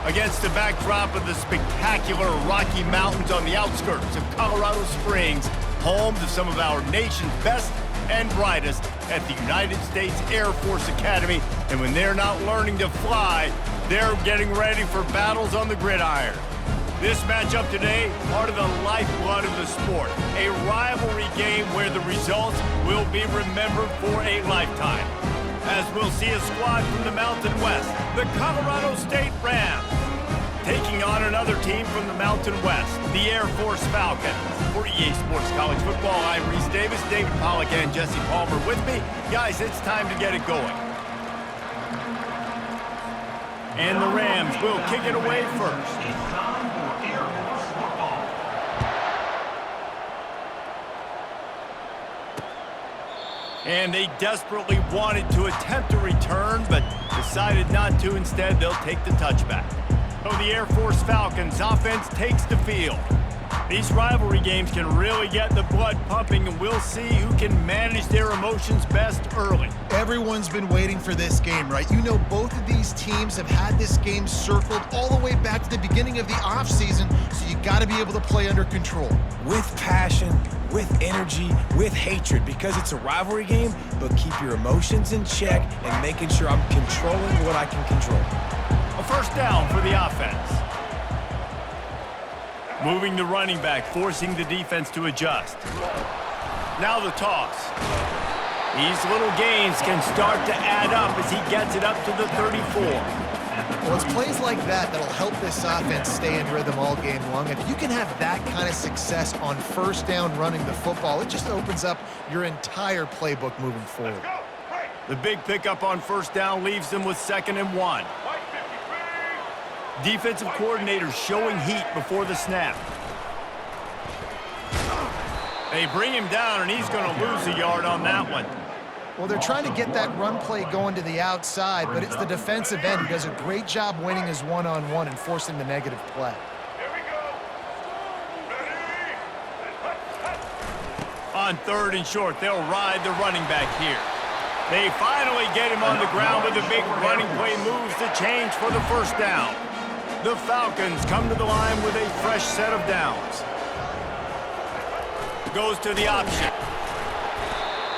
Against the backdrop of the spectacular Rocky Mountains on the outskirts of Colorado Springs, home to some of our nation's best and brightest at the United States Air Force Academy. And when they're not learning to fly, they're getting ready for battles on the gridiron. This matchup today, part of the lifeblood of the sport. A rivalry game where the results will be remembered for a lifetime. As we'll see a squad from the Mountain West, the Colorado State Rams, taking on another team from the Mountain West, the Air Force Falcons. For EA Sports College Football, I'm Reese Davis, David Pollack, and Jesse Palmer with me. Guys, it's time to get it going. And the Rams will kick it away first. And they desperately wanted to attempt a return, but decided not to. Instead, they'll take the touchback. So the Air Force Falcons offense takes the field. These rivalry games can really get the blood pumping, and we'll see who can manage their emotions best early. Everyone's been waiting for this game, right? You know, both of these teams have had this game circled all the way back to the beginning of the offseason, so you got to be able to play under control. With passion, with energy, with hatred, because it's a rivalry game, but keep your emotions in check and making sure I'm controlling what I can control. A first down for the offense. Moving the running back, forcing the defense to adjust. Now the toss. These little gains can start to add up as he gets it up to the 34. Well, it's plays like that that'll help this offense stay in rhythm all game long. If you can have that kind of success on first down running the football, it just opens up your entire playbook moving forward. The big pickup on first down leaves them with 2nd and 1. Defensive coordinators showing heat before the snap. They bring him down, and he's going to lose a yard on that one. Well, they're trying to get that run play going to the outside, but it's the defensive end who does a great job winning his one-on-one and forcing the negative play. On 3rd and short, they'll ride the running back here. They finally get him on the ground with a big running play, moves the change for the first down. The Falcons come to the line with a fresh set of downs. Goes to the option.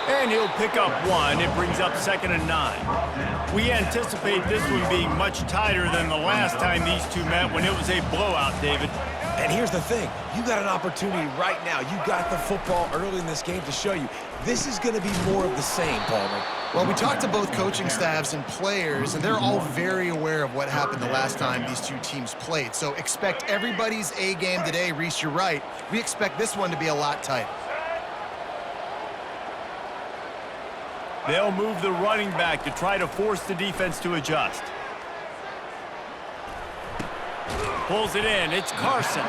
And he'll pick up 1. It brings up 2nd and 9. We anticipate this one being much tighter than the last time these two met when it was a blowout, David. And here's the thing. You got an opportunity right now. You got the football early in this game to show you. This is going to be more of the same, Palmer. Well, we talked to both coaching staffs and players, and they're all very aware of what happened the last time these two teams played. So expect everybody's A game today. Reese, you're right. We expect this one to be a lot tighter. They'll move the running back to try to force the defense to adjust. Pulls it in. It's Carson.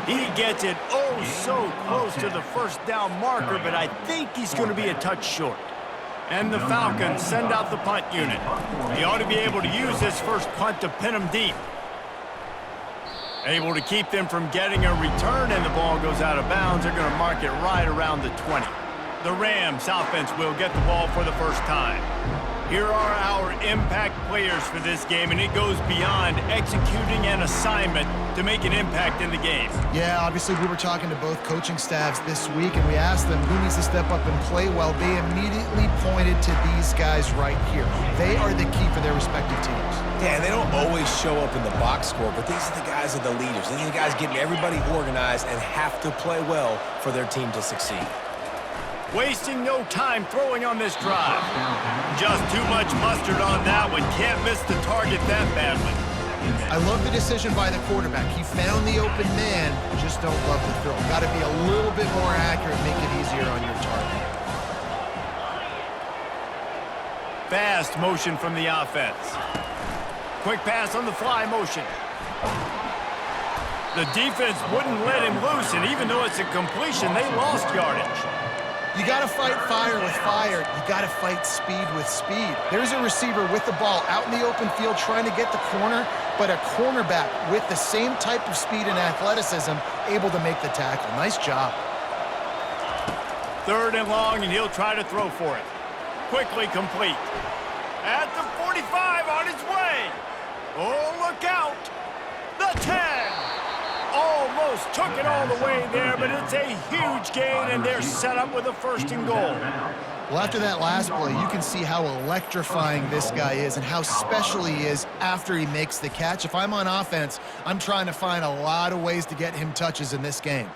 He gets it oh so close to the first down marker, but I think he's going to be a touch short. And the Falcons send out the punt unit. He ought to be able to use this first punt to pin them deep. Able to keep them from getting a return, and the ball goes out of bounds. They're going to mark it right around the 20. The Rams offense will get the ball for the first time. Here are our impact players for this game, and it goes beyond executing an assignment to make an impact in the game. Yeah, obviously we were talking to both coaching staffs this week, and we asked them who needs to step up and play well. They immediately pointed to these guys right here. They are the key for their respective teams. Yeah, and they don't always show up in the box score, but these are the guys that are the leaders. These are the guys getting everybody organized and have to play well for their team to succeed. Wasting no time throwing on this drive. Just too much mustard on that one. Can't miss the target that badly. I love the decision by the quarterback. He found the open man, just don't love the throw. Got to be a little bit more accurate, make it easier on your target. Fast motion from the offense. Quick pass on the fly motion. The defense wouldn't let him loose, and even though it's a completion, they lost yardage. You got to fight fire with fire. You got to fight speed with speed. There's a receiver with the ball out in the open field trying to get the corner, but a cornerback with the same type of speed and athleticism able to make the tackle. Nice job. 3rd and long, and he'll try to throw for it. Quickly complete. At the 45 on his way. Oh, look out. almost took it all the way there, but it's a huge gain, and they're set up with a 1st and goal. Well, after that last play, you can see how electrifying this guy is and how special he is after he makes the catch. If I'm on offense, I'm trying to find a lot of ways to get him touches in this game.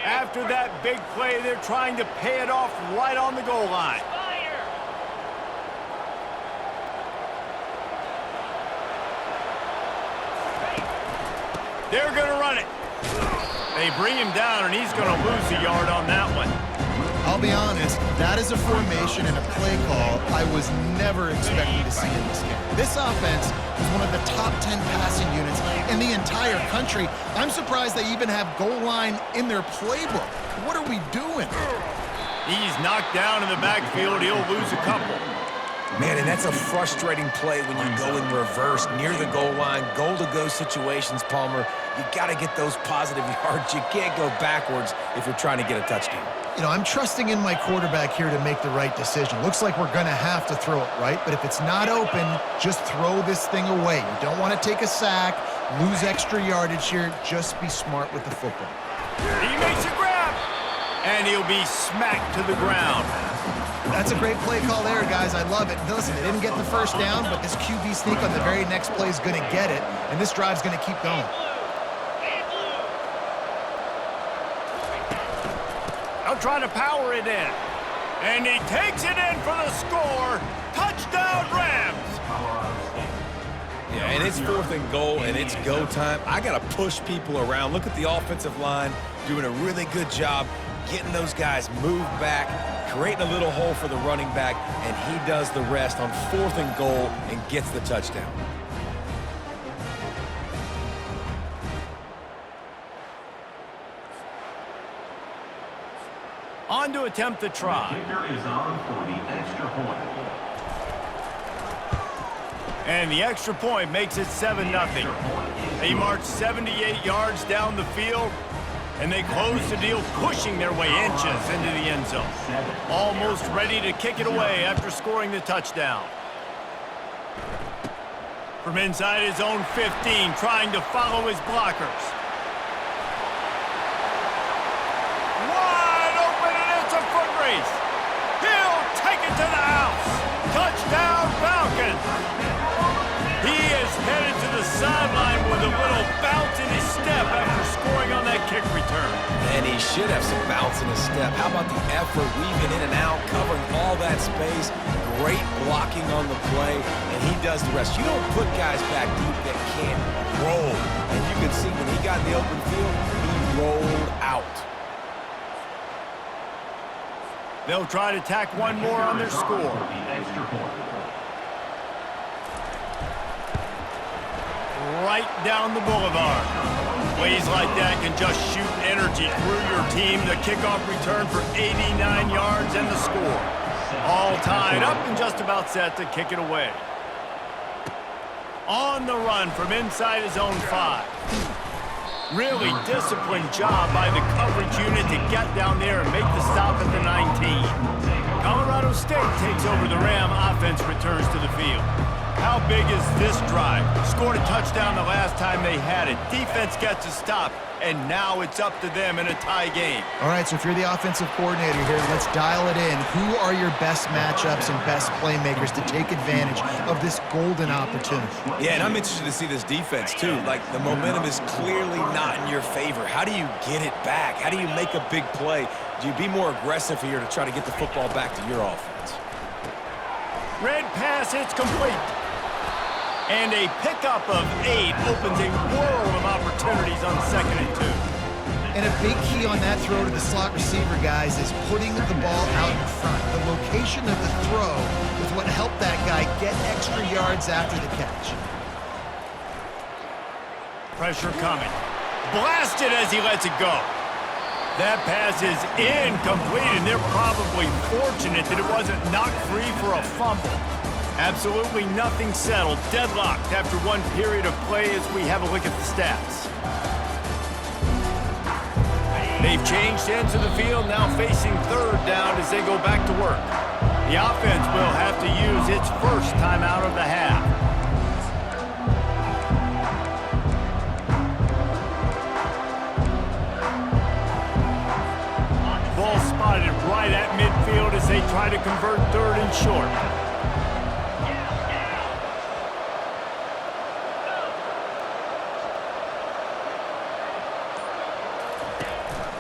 After that big play, they're trying to pay it off right on the goal line. They're going to run it. They bring him down, and he's going to lose a yard on that one. I'll be honest, that is a formation and a play call I was never expecting to see in this game. This offense is one of the top 10 passing units in the entire country. I'm surprised they even have goal line in their playbook. What are we doing? He's knocked down in the backfield. He'll lose a couple. Man, and that's a frustrating play when you go in reverse near the goal line, goal-to-go situations, Palmer. You got to get those positive yards. You can't go backwards if you're trying to get a touchdown. You know, I'm trusting in my quarterback here to make the right decision. Looks like we're going to have to throw it, right? But if it's not open, just throw this thing away. You don't want to take a sack, lose extra yardage here. Just be smart with the football. He makes a grab, and he'll be smacked to the ground. That's a great play call there, guys. I love it. Listen, they didn't get the first down, but this QB sneak on the very next play is going to get it, and this drive's going to keep going. They'll try to power it in. And he takes it in for the score. Touchdown, Rams! Yeah, and it's 4th and goal, and it's go time. I got to push people around. Look at the offensive line doing a really good job getting those guys moved back, creating a little hole for the running back, and he does the rest on 4th and goal and gets the touchdown. On to attempt the try. Kicker is on for the extra point. And the extra point makes it 7-0. They march 78 yards down the field, and they close the deal, pushing their way inches into the end zone. Almost ready to kick it away after scoring the touchdown. From inside his own 15, trying to follow his blockers. Wide open, and it's a foot race. He'll take it to the house. Touchdown, Falcons. He is headed to the sideline with a little bounce in his step after scoring on that kick return. And he should have some bounce in his step. How about the effort, weaving in and out, covering all that space, great blocking on the play, and he does the rest. You don't put guys back deep that can't roll. And you can see when he got in the open field, he rolled out. They'll try to tack one more on their score. Right down the boulevard. Plays like that can just shoot energy through your team. The kickoff return for 89 yards and the score. All tied up and just about set to kick it away. On the run from inside his own 5. Really disciplined job by the coverage unit to get down there and make the stop at the 19. Colorado State takes over the Ram. Offense returns to the field. How big is this drive? Scored a touchdown the last time they had it. Defense gets a stop, and now it's up to them in a tie game. All right, so if you're the offensive coordinator here, let's dial it in. Who are your best matchups and best playmakers to take advantage of this golden opportunity? Yeah, and I'm interested to see this defense, too. Like, the momentum is clearly not in your favor. How do you get it back? How do you make a big play? Do you be more aggressive here to try to get the football back to your offense? Red pass, it's complete. And a pickup of 8 opens a world of opportunities on 2nd and 2. And a big key on that throw to the slot receiver, guys, is putting the ball out in front. The location of the throw is what helped that guy get extra yards after the catch. Pressure coming. Blasted as he lets it go. That pass is incomplete, and they're probably fortunate that it wasn't knocked free for a fumble. Absolutely nothing settled. Deadlocked after one period of play as we have a look at the stats. They've changed ends of the field, now facing third down as they go back to work. The offense will have to use its first timeout of the half. Ball spotted right at midfield as they try to convert third and short.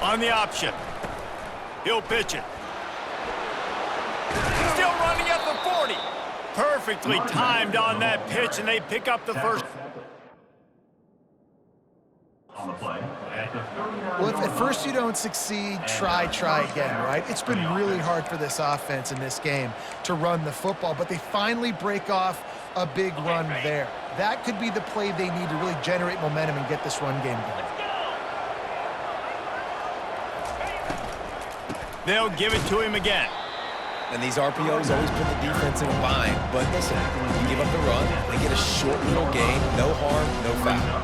On the option. He'll pitch it. Still running at the 40. Perfectly timed on that pitch, and they pick up the first. On the play at the 39. Well, if at first you don't succeed, try again, right? It's been really hard for this offense in this game to run the football, but they finally break off a big run there. That could be the play they need to really generate momentum and get this run game going. They'll give it to him again. And these RPOs always put the defense in a bind. But listen, you give up the run, they get a short little gain, no harm, no foul.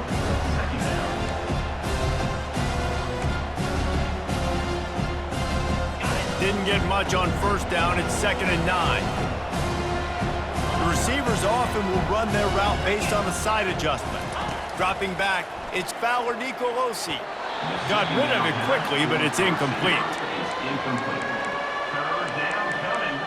Didn't get much on first down. It's 2nd and 9. The receivers often will run their route based on a side adjustment. Dropping back, it's Fowler Nicolosi. Got rid of it quickly, but it's incomplete. Incomplete. Third down coming.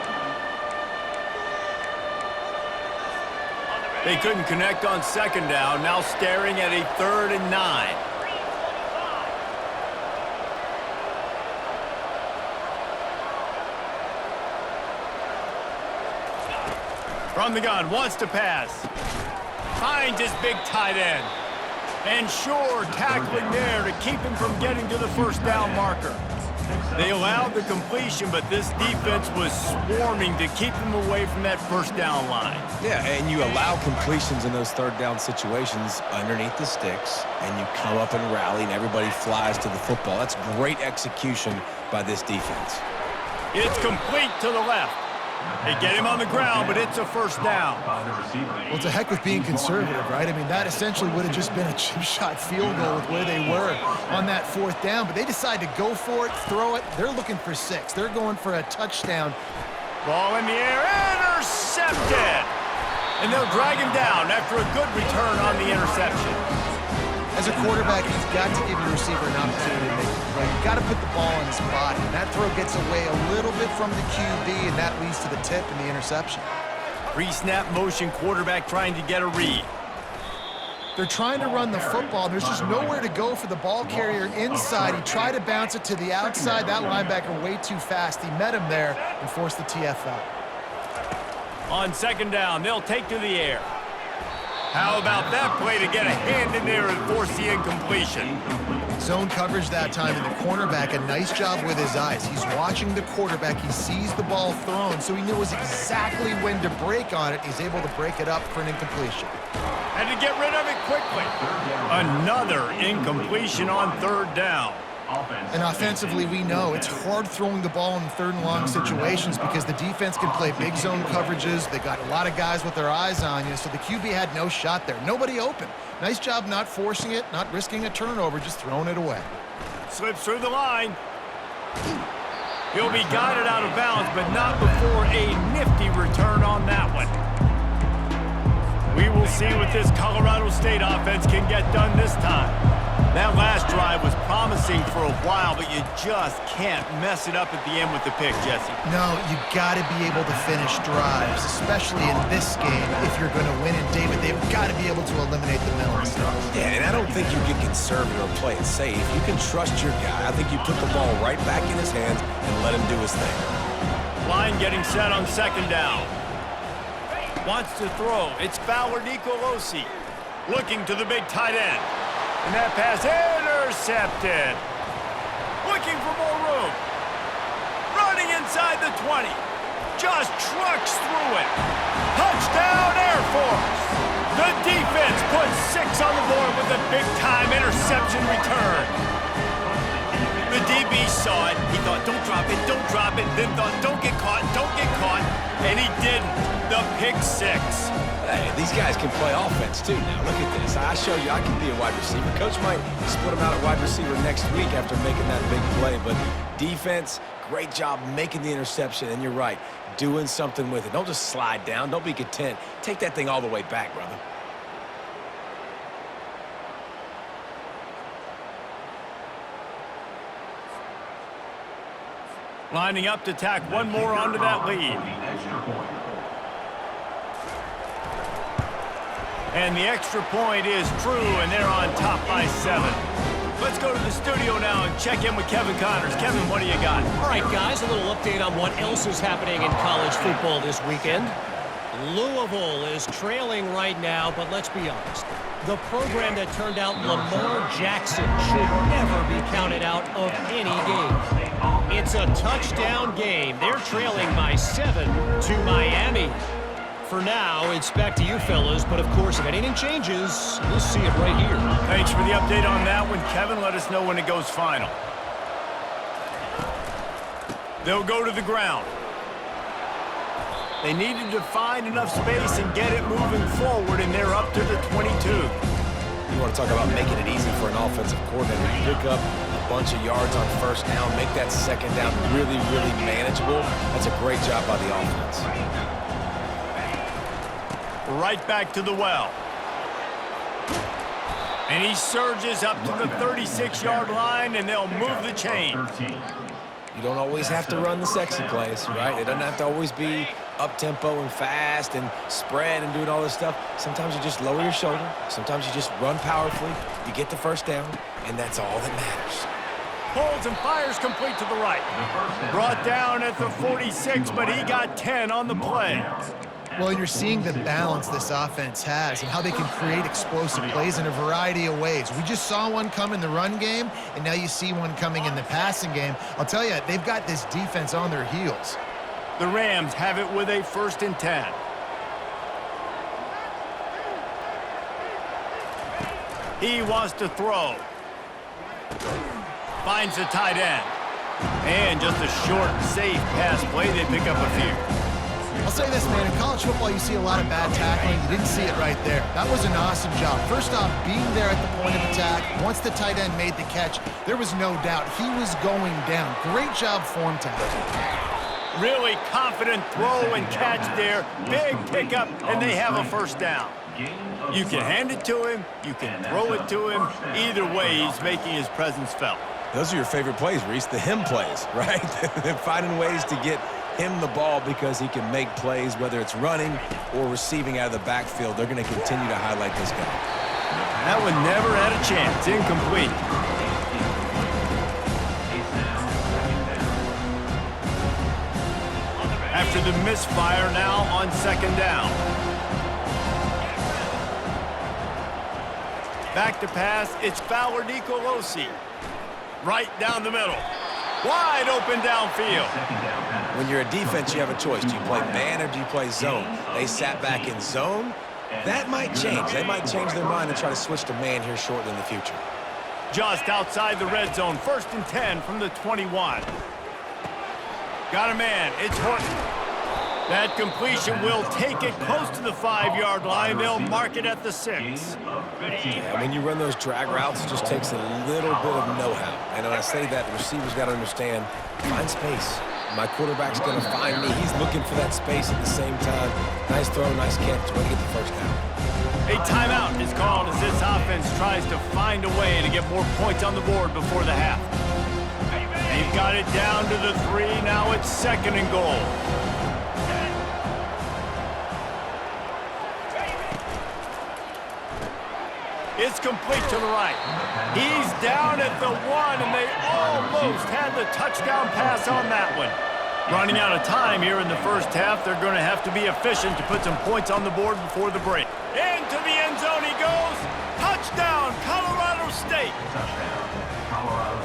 They couldn't connect on 2nd down, now staring at a 3rd and 9. From the gun, wants to pass. Finds his big tight end. And sure, tackling there to keep him from getting to the first down marker. They allowed the completion, but this defense was swarming to keep him away from that first down line. Yeah, and you allow completions in those third down situations underneath the sticks, and you come up and rally, and everybody flies to the football. That's great execution by this defense. It's complete to the left. They get him on the ground, but it's a first down. Well, to heck with being conservative, right? I mean, that essentially would have just been a chip shot field goal with where they were on that 4th down, but they decide to go for it, throw it. They're looking for 6. They're going for a touchdown. Ball in the air, intercepted! And they'll drag him down after a good return on the interception. As a quarterback, you've got to give your receiver an opportunity to make the play. You've got to put the ball in his body, and that throw gets away a little bit from the QB, and that leads to the tip and the interception. Pre-snap motion quarterback trying to get a read. They're trying to run the football. There's just nowhere to go for the ball carrier inside. He tried to bounce it to the outside. That linebacker way too fast. He met him there and forced the TFL. On 2nd down, they'll take to the air. How about that play to get a hand in there and force the incompletion? Zone coverage that time, and the cornerback, a nice job with his eyes. He's watching the quarterback. He sees the ball thrown, so he knows exactly when to break on it. He's able to break it up for an incompletion. And to get rid of it quickly. Another incompletion on 3rd down. And offensively, we know it's hard throwing the ball in 3rd and long situations because the defense can play big zone coverages. They got a lot of guys with their eyes on you, so the QB had no shot there. Nobody open. Nice job not forcing it, not risking a turnover, just throwing it away. Slips through the line. He'll be guided out of bounds, but not before a nifty return on that one. We will see what this Colorado State offense can get done this time. That last drive was promising for a while, but you just can't mess it up at the end with the pick, Jesse. No, you got to be able to finish drives, especially in this game if you're going to win. And David, they've got to be able to eliminate the mental mistakes. Yeah, and I don't think you get conservative or play it safe. You can trust your guy. I think you put the ball right back in his hands and let him do his thing. Line getting set on 2nd down. Wants to throw. It's Fowler Nicolosi. Looking to the big tight end. And that pass intercepted. Looking for more room. Running inside the 20. Just trucks through it. Touchdown, Air Force. The defense puts 6 on the board with a big-time interception return. The DB Maybe he saw it. He thought, don't drop it, then thought, don't get caught, and he didn't. The pick six. Hey, these guys can play offense, too, now. Look at this. I show you I can be a wide receiver. Coach might split him out at wide receiver next week after making that big play, but defense, great job making the interception, and you're right, doing something with it. Don't just slide down. Don't be content. Take that thing all the way back, brother. Lining up to tack one more onto that lead. And the extra point is true, and they're on top by 7. Let's go to the studio now and check in with Kevin Connors. Kevin, what do you got? All right, guys, a little update on what else is happening in college football this weekend. Louisville is trailing right now, but let's be honest. The program that turned out Lamar Jackson should never be counted out of any game. It's a touchdown game. They're trailing by 7 to Miami. For now, it's back to you fellas, but of course, if anything changes, we'll see it right here. Thanks for the update on that one, Kevin. Let us know when it goes final. They'll go to the ground. They needed to find enough space and get it moving forward, and they're up to the 22. You want to talk about making it easy for an offensive coordinator. You pick up a bunch of yards on first down, make that second down really, really manageable. That's a great job by the offense. Right back to the well. And he surges up to the 36-yard line, and they'll move the chain. You don't always have to run the sexy plays, right? It doesn't have to always be up-tempo and fast and spread and doing all this stuff. Sometimes you just lower your shoulder. Sometimes you just run powerfully. You get the first down, and that's all that matters. Pulls and fires complete to the right. Brought down at the 46, but he got 10 on the play. Well, you're seeing the balance this offense has and how they can create explosive plays in a variety of ways. We just saw one come in the run game, and now you see one coming in the passing game. I'll tell you, they've got this defense on their heels. The Rams have it with a 1st and 10. He wants to throw. Finds the tight end. And just a short, safe pass play. They pick up a few. I'll say this, man, in college football, you see a lot of bad tackling. You didn't see it right there. That was an awesome job. First off, being there at the point of attack. Once the tight end made the catch, there was no doubt he was going down. Great job form tackle. Really confident throw and catch there. Big pickup, and they have a first down. You can hand it to him. You can throw it to him. Either way, he's making his presence felt. Those are your favorite plays, Reese, the him plays, right? They're finding ways to get him the ball because he can make plays, whether it's running or receiving out of the backfield. They're going to continue to highlight this guy. That one never had a chance. Incomplete. After the misfire, now on 2nd down. Back to pass, it's Fowler Nicolosi. Right down the middle. Wide open downfield. When you're a defense, you have a choice. Do you play man or do you play zone? They sat back in zone. That might change. They might change their mind and try to switch to man here shortly in the future. Just outside the red zone. 1st and 10 from the 21. Got a man. It's Horton. That completion will take it close to the 5-yard line. They'll mark it at the 6. Yeah, when you run those drag routes, it just takes a little bit of know-how. And when I say that, the receiver's got to understand, find space. My quarterback's going to find me. He's looking for that space at the same time. Nice throw, nice catch. Way to get the first down. A timeout is called as this offense tries to find a way to get more points on the board before the half. They've got it down to the 3. Now it's 2nd and goal. It's complete to the right. He's down at the 1, and they almost had the touchdown pass on that one. Running out of time here in the first half. They're going to have to be efficient to put some points on the board before the break. Into the end zone he goes. Touchdown, Colorado State.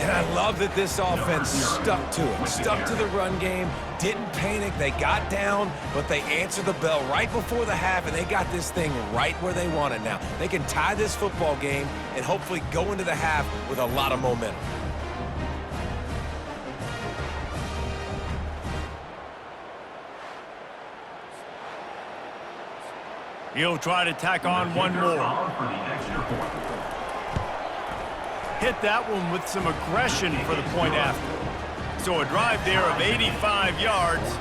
And I love that this offense stuck to it, stuck to the run game, didn't panic. They got down, but they answered the bell right before the half, and they got this thing right where they want it now. They can tie this football game and hopefully go into the half with a lot of momentum. He'll try to tack on one more. For the extra point. Hit that one with some aggression for the point after. So a drive there of 85 yards,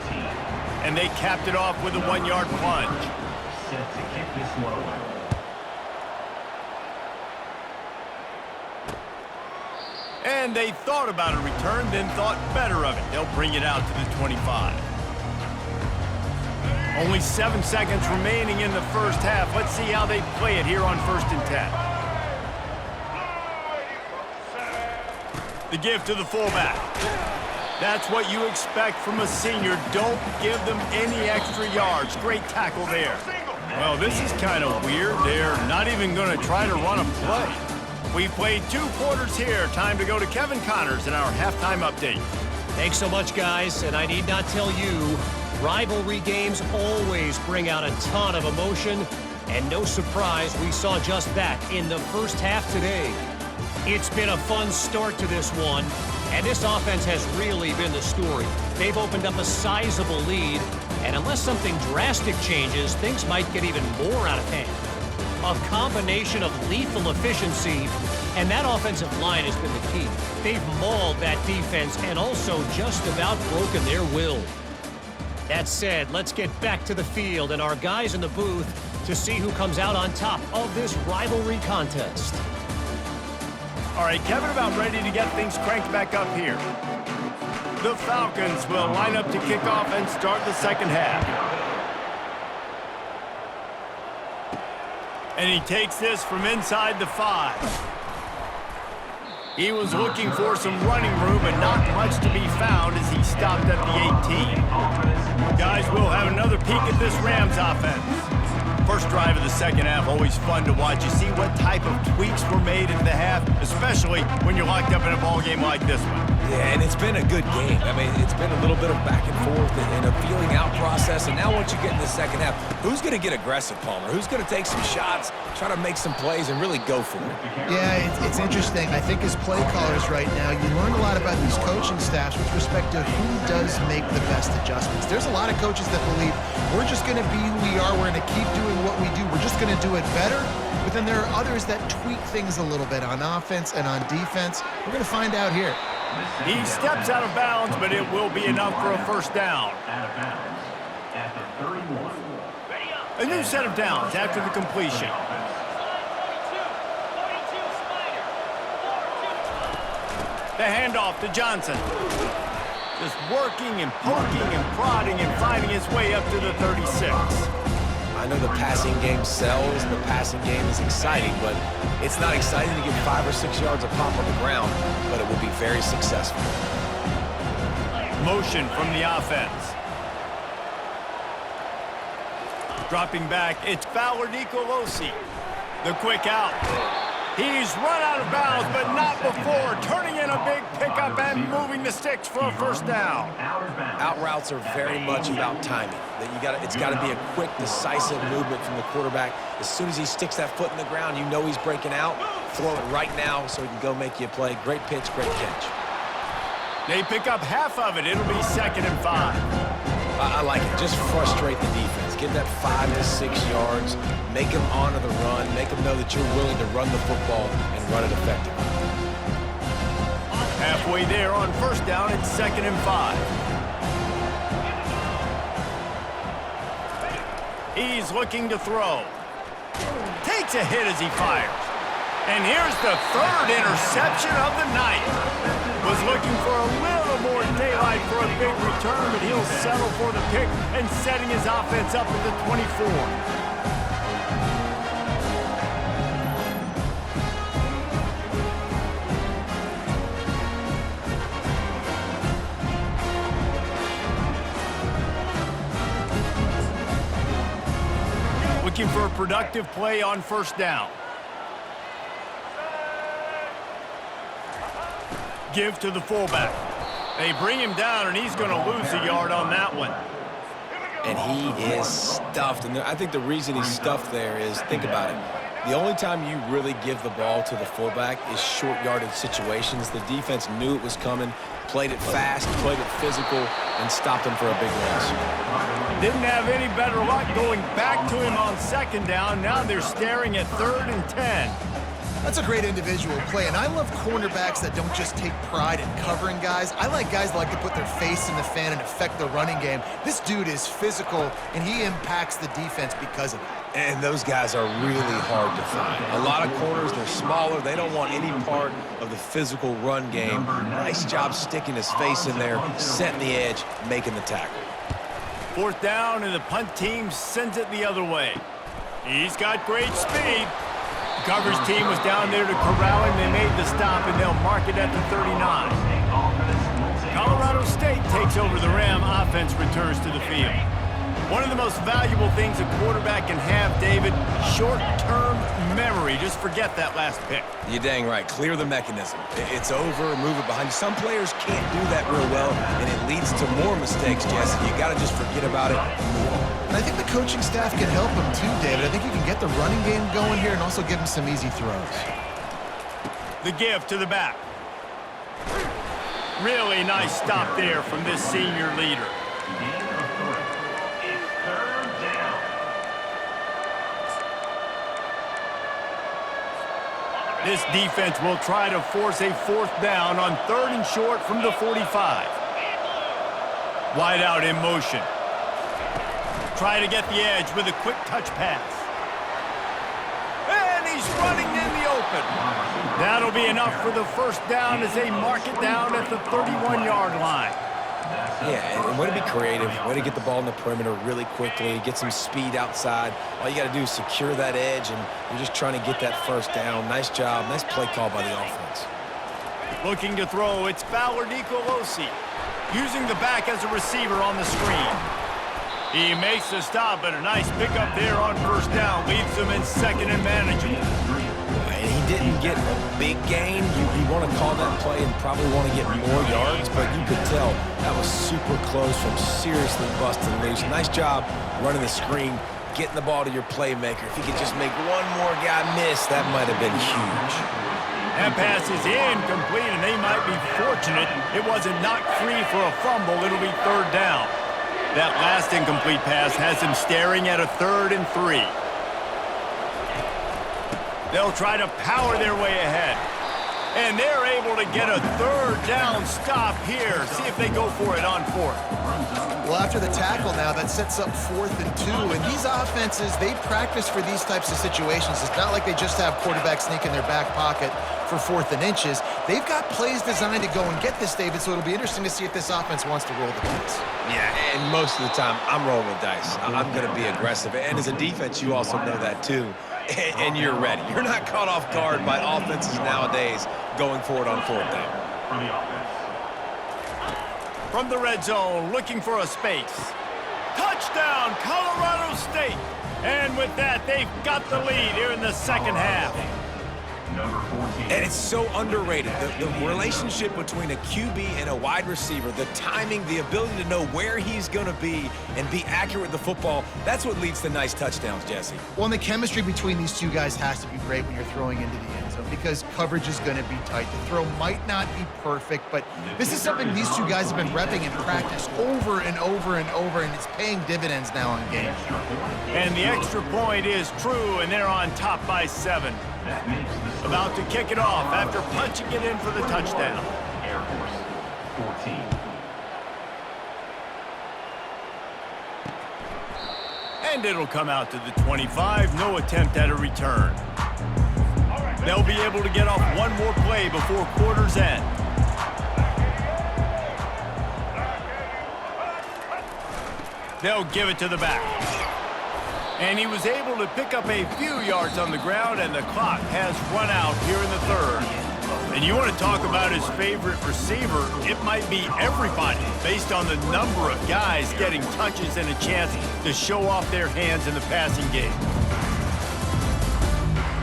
and they capped it off with a 1-yard plunge. Set to kick this one away. And they thought about a return, then thought better of it. They'll bring it out to the 25. Only 7 seconds remaining in the first half. Let's see how they play it here on 1st and 10. The give to the fullback. That's what you expect from a senior. Don't give them any extra yards. Great tackle there. Well, this is kind of weird. They're not even going to try to run a play. We've played 2 quarters here. Time to go to Kevin Connors in our halftime update. Thanks so much, guys. And I need not tell you, rivalry games always bring out a ton of emotion. And no surprise, we saw just that in the first half today. It's been a fun start to this one, and this offense has really been the story. They've opened up a sizable lead, and unless something drastic changes, things might get even more out of hand. A combination of lethal efficiency, and that offensive line has been the key. They've mauled that defense and also just about broken their will. That said, let's get back to the field and our guys in the booth to see who comes out on top of this rivalry contest. All right, Kevin, about ready to get things cranked back up here. The Falcons will line up to kick off and start the second half. And he takes this from inside the 5. He was looking for some running room, but not much to be found as he stopped at the 18. Guys, we'll have another peek at this Rams offense. First drive of the second half, always fun to watch. You see what type of tweaks were made in the half, especially when you're locked up in a ball game like this one. Yeah, and it's been a good game. I mean, it's been a little bit of back and forth and a feeling out process. And now once you get in the second half, who's going to get aggressive, Palmer? Who's going to take some shots, try to make some plays, and really go for it? Yeah, it's interesting. I think as play callers right now, you learn a lot about these coaching staffs with respect to who does make the best adjustments. There's a lot of coaches that believe we're just going to be who we are. We're going to keep doing what we do. We're just going to do it better. But then there are others that tweak things a little bit on offense and on defense. We're going to find out here. He steps out of bounds, but it will be enough for a first down. Out of bounds at the 31. A new set of downs after the completion. The handoff to Johnson. Just working and poking and prodding and finding his way up to the 36. I know the passing game sells, and the passing game is exciting, but it's not exciting to get 5 or 6 yards of pop on the ground, but it will be very successful. Motion from the offense. Dropping back, it's Fowler Nicolosi. The quick out. He's run out of bounds, but not before. Turning in a big pickup and moving the sticks for a first down. Out routes are very much about timing. It's got to be a quick, decisive movement from the quarterback. As soon as he sticks that foot in the ground, you know he's breaking out. Throw it right now so he can go make you a play. Great pitch, great catch. They pick up half of it. It'll be 2nd and 5. I like it. Just frustrate the defense. Give that 5 to 6 yards. Make them honor the run. Make them know that you're willing to run the football and run it effectively. Halfway there on first down, it's 2nd and 5. He's looking to throw. Takes a hit as he fires. And here's the 3rd interception of the night. Was looking for a little more daylight for a big return, but he'll settle for the pick and setting his offense up at the 24. Looking for a productive play on first down. Give to the fullback. They bring him down, and he's going to lose a yard on that one. And he is stuffed. And I think the reason he's stuffed there is, think about it. The only time you really give the ball to the fullback is short yardage situations. The defense knew it was coming, played it fast, played it physical, and stopped him for a big loss. Didn't have any better luck going back to him on second down. Now they're staring at 3rd and 10. That's a great individual play, and I love cornerbacks that don't just take pride in covering guys. I like guys that like to put their face in the fan and affect the running game. This dude is physical, and he impacts the defense because of it. And those guys are really hard to find. A lot of corners, they're smaller. They don't want any part of the physical run game. Nice job sticking his face in there, setting the edge, making the tackle. 4th down, and the punt team sends it the other way. He's got great speed. The coverage team was down there to corral him. They made the stop, and they'll mark it at the 39. Colorado State takes over the Ram. Offense returns to the field. One of the most valuable things a quarterback can have, David, short-term memory. Just forget that last pick. You're dang right. Clear the mechanism. It's over, move it behind you. Some players can't do that real well, and it leads to more mistakes, Jesse. You got to just forget about it and move on. And I think the coaching staff can help him too, David. I think you can get the running game going here and also give him some easy throws. The give to the back. Really nice stop there from this senior leader. This defense will try to force a 4th down on 3rd and short from the 45. Wide out in motion. Try to get the edge with a quick touch pass. And he's running in the open. That'll be enough for the 1st down as they mark it down at the 31-yard line. Yeah, and way to be creative, way to get the ball in the perimeter really quickly, get some speed outside. All you got to do is secure that edge, and you're just trying to get that 1st down. Nice job, nice play call by the offense. Looking to throw, it's Fowler Nicolosi, using the back as a receiver on the screen. He makes the stop, but a nice pickup there on 1st down, leaves him in 2nd and manageable. And he didn't get a big gain. You want to call that play and probably want to get more yards, but you could tell that was super close from seriously busting loose. Nice job running the screen, getting the ball to your playmaker. If he could just make one more guy miss, that might have been huge. That pass is incomplete, and they might be fortunate it wasn't knocked free for a fumble. It'll be 3rd down. That last incomplete pass has him staring at a 3rd and 3. They'll try to power their way ahead. And they're able to get a 3rd down stop here. See if they go for it on 4th. Well, after the tackle now, that sets up 4th and 2. And these offenses, they practice for these types of situations. It's not like they just have quarterbacks sneak in their back pocket for 4th and inches. They've got plays designed to go and get this, David, so it'll be interesting to see if this offense wants to roll the dice. Yeah, and most of the time, I'm rolling the dice. I'm going to be aggressive. And as a defense, you also know that too. And you're ready. You're not caught off guard by offenses nowadays going for it on 4th down. From the red zone, looking for a space. Touchdown, Colorado State. And with that, they've got the lead here in the 2nd half. And it's so underrated. The relationship between a QB and a wide receiver, the timing, the ability to know where he's going to be and be accurate with the football, that's what leads to nice touchdowns, Jesse. Well, and the chemistry between these two guys has to be great when you're throwing into the end zone because coverage is going to be tight. The throw might not be perfect, but this is something these two guys have been repping in practice over and over and over, and it's paying dividends now on games. And the extra point is true, and they're on top by 7. About to kick it off after punching it in for the touchdown. Airforce 14. And it'll come out to the 25. No attempt at a return. They'll be able to get off one more play before quarter's end. They'll give it to the back. And he was able to pick up a few yards on the ground, and the clock has run out here in the 3rd. And you want to talk about his favorite receiver, it might be everybody based on the number of guys getting touches and a chance to show off their hands in the passing game.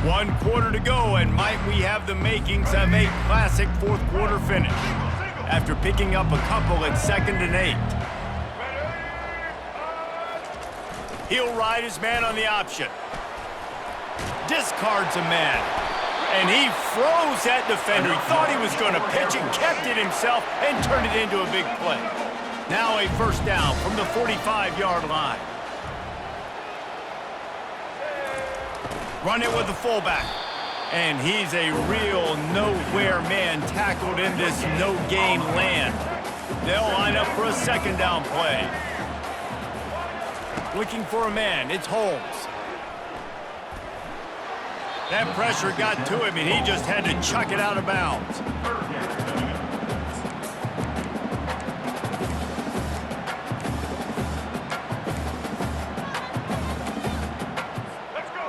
1 quarter to go, and might we have the makings of a classic 4th quarter finish after picking up a couple at 2nd and 8. He'll ride his man on the option. Discards a man. And he froze that defender. He thought he was going to pitch it, kept it himself, and turned it into a big play. Now a first down from the 45-yard line. Run it with the fullback. And he's a real nowhere man tackled in this no-gain land. They'll line up for a second down play. Looking for a man, it's Holmes. That pressure got to him, and he just had to chuck it out of bounds.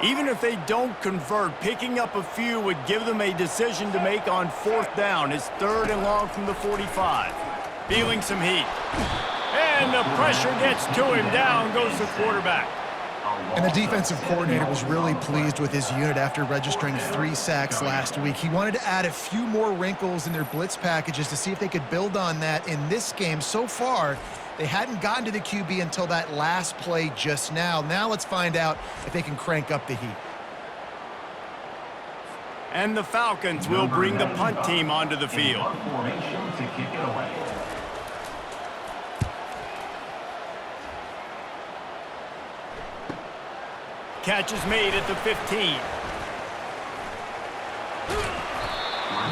Even if they don't convert, picking up a few would give them a decision to make on fourth down. It's 3rd and long from the 45. Feeling some heat. And the pressure gets to him. Down goes the quarterback. And the defensive coordinator was really pleased with his unit after registering 3 sacks last week. He wanted to add a few more wrinkles in their blitz packages to see if they could build on that in this game. So far, they hadn't gotten to the QB until that last play just now. Now let's find out if they can crank up the heat. And the Falcons will bring the punt team onto the field. Catch is made at the 15.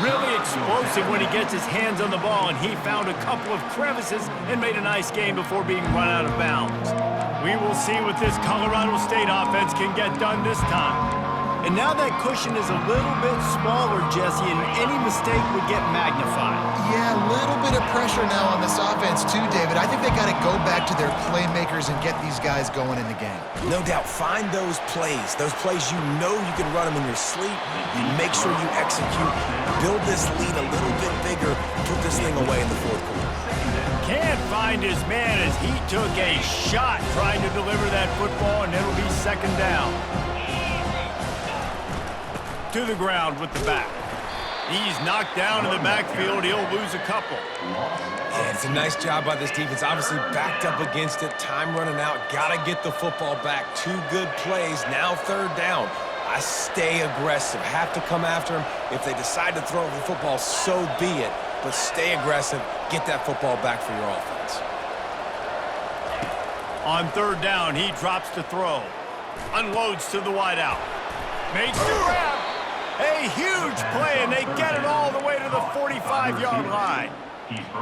Really explosive when he gets his hands on the ball, and he found a couple of crevices and made a nice game before being run out of bounds. We will see what this Colorado State offense can get done this time. And now that cushion is a little bit smaller, Jesse, and any mistake would get magnified. Yeah, a little bit of pressure now on this offense too, David. I think they got to go back to their playmakers and get these guys going in the game. No doubt, find those plays you know you can run them in your sleep. You make sure you execute, build this lead a little bit bigger, put this thing away in the fourth quarter. Can't find his man as he took a shot trying to deliver that football, and it'll be second down. To the ground with the back. He's knocked down in the backfield. He'll lose a couple. Yeah, it's a nice job by this defense. Obviously backed up against it. Time running out. Got to get the football back. 2 good plays. Now 3rd down. I stay aggressive. Have to come after him. If they decide to throw the football, so be it. But stay aggressive. Get that football back for your offense. On 3rd down, he drops to throw. Unloads to the wideout. Makes the grab. A huge play, and they get it all the way to the 45-yard line.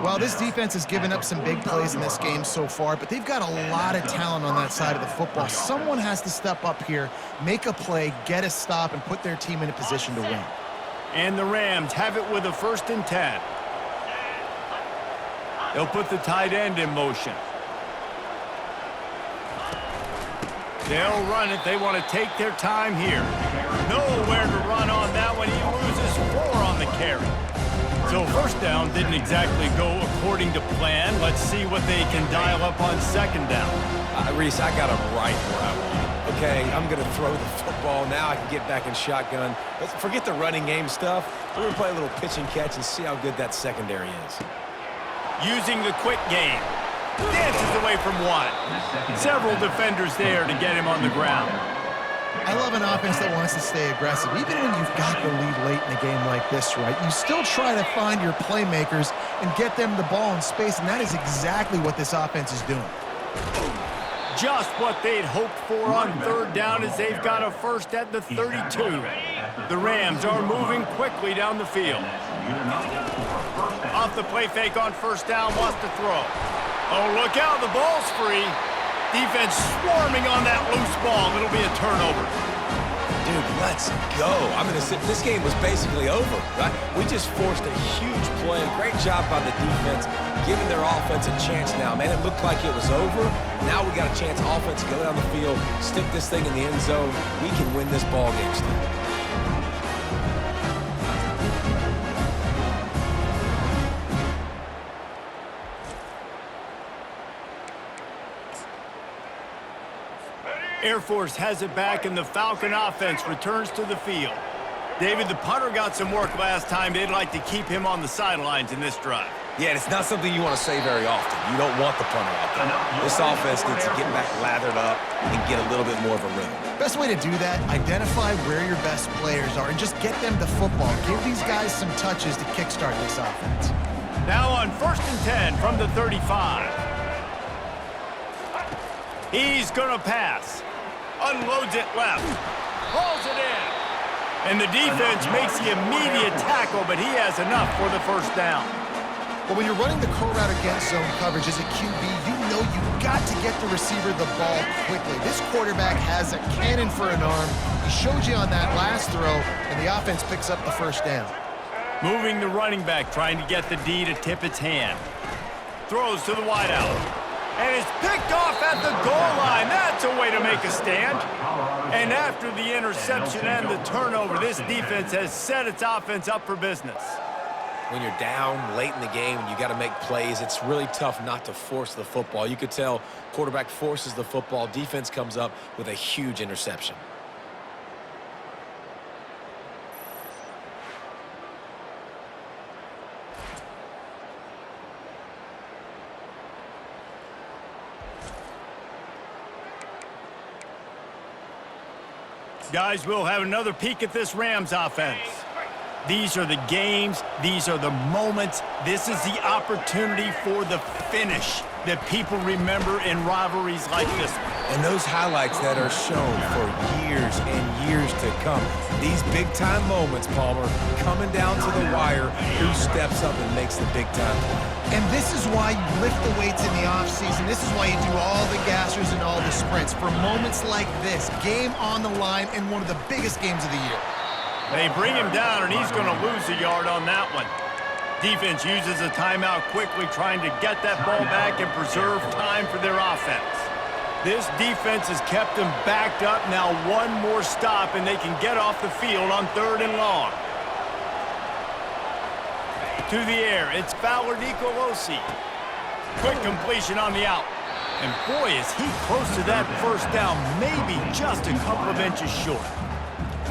Well, this defense has given up some big plays in this game so far, but they've got a lot of talent on that side of the football. Someone has to step up here, make a play, get a stop, and put their team in a position to win. And the Rams have it with a 1st and 10. They'll put the tight end in motion. They'll run it. They want to take their time here. Nowhere to run on that one. He loses 4 on the carry. So 1st down didn't exactly go according to plan. Let's see what they can dial up on 2nd down. Reese, I got him right where I want. Okay, I'm going to throw the football. Now I can get back in shotgun. Let's forget the running game stuff. We're going to play a little pitch and catch and see how good that secondary is. Using the quick game. Dances away from 1. Several defenders there to get him on the ground. I love an offense that wants to stay aggressive. Even when you've got the lead late in a game like this, right, you still try to find your playmakers and get them the ball in space, and that is exactly what this offense is doing. Just what they'd hoped for on 3rd down as they've got a first at the 32. The Rams are moving quickly down the field. Off the play fake on 1st down, wants to throw. Oh, look out, the ball's free. Defense swarming on that loose ball. It'll be a turnover. Dude, let's go. I'm going to say this game was basically over, right? We just forced a huge play. Great job by the defense, giving their offense a chance now. Man, it looked like it was over. Now we got a chance, offense, to go down the field, stick this thing in the end zone. We can win this ball game still. Airforce has it back, and the Falcon offense returns to the field. David, the punter got some work last time. They'd like to keep him on the sidelines in this drive. Yeah, it's not something you want to say very often. You don't want the punter out there. This offense needs to get back lathered up and get a little bit more of a rhythm. Best way to do that, identify where your best players are and just get them the football. Give these guys some touches to kickstart this offense. Now on 1st and 10 from the 35. He's gonna pass. Unloads it left. Hauls it in. And the defense makes the immediate tackle, but he has enough for the first down. Well, when you're running the curl route against zone coverage as a QB, you know you've got to get the receiver the ball quickly. This quarterback has a cannon for an arm. He showed you on that last throw, and the offense picks up the first down. Moving the running back, trying to get the D to tip its hand. Throws to the wideout. And it's picked off at the goal line. That's a way to make a stand. And after the interception and the turnover, this defense has set its offense up for business. When you're down late in the game and you got to make plays, it's really tough not to force the football. You could tell quarterback forces the football. Defense comes up with a huge interception. Guys, we'll have another peek at this Rams offense. These are the games. These are the moments. This is the opportunity for the finish that people remember in rivalries like this one. And those highlights that are shown for years and years to come. These big-time moments, Palmer, coming down to the wire, who steps up and makes the big-time play. And this is why you lift the weights in the offseason. This is why you do all the gassers and all the sprints. For moments like this, game on the line in one of the biggest games of the year. They bring him down, and he's going to lose a yard on that one. Defense uses a timeout quickly, trying to get that ball back and preserve time for their offense. This defense has kept them backed up. Now one more stop, and they can get off the field on 3rd and long. To the air, it's Fowler Nicolosi. Quick completion on the out. And boy, is he close to that first down, maybe just a couple of inches short.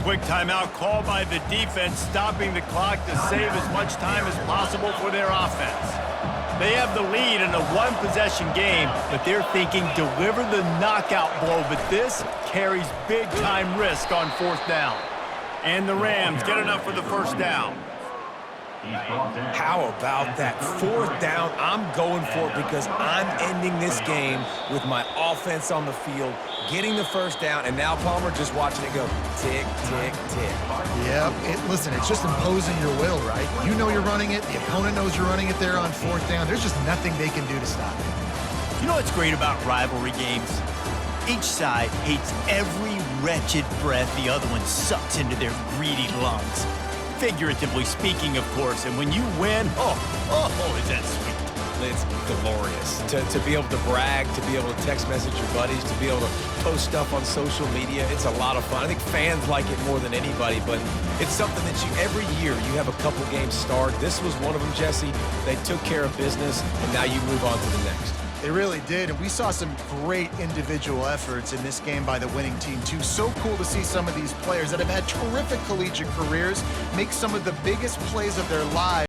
Quick timeout called by the defense, stopping the clock to save as much time as possible for their offense. They have the lead in a one-possession game, but they're thinking deliver the knockout blow, but this carries big-time risk on 4th down. And the Rams get enough for the first down. How about that 4th down? I'm going for it because I'm ending this game with my offense on the field, getting the first down, and now Palmer just watching it go tick, tick, tick. Yep. Listen, it's just imposing your will, right? You know you're running it. The opponent knows you're running it there on 4th down. There's just nothing they can do to stop it. You know what's great about rivalry games? Each side hates every wretched breath the other one sucks into their greedy lungs. Figuratively speaking, of course, and when you win, oh, is that sweet. It's glorious. To be able to brag, to be able to text message your buddies, to be able to post stuff on social media, it's a lot of fun. I think fans like it more than anybody, but it's something that every year, you have a couple games start. This was one of them, Jesse. They took care of business, and now you move on to the next. They really did, and we saw some great individual efforts in this game by the winning team, too. So cool to see some of these players that have had terrific collegiate careers make some of the biggest plays of their lives.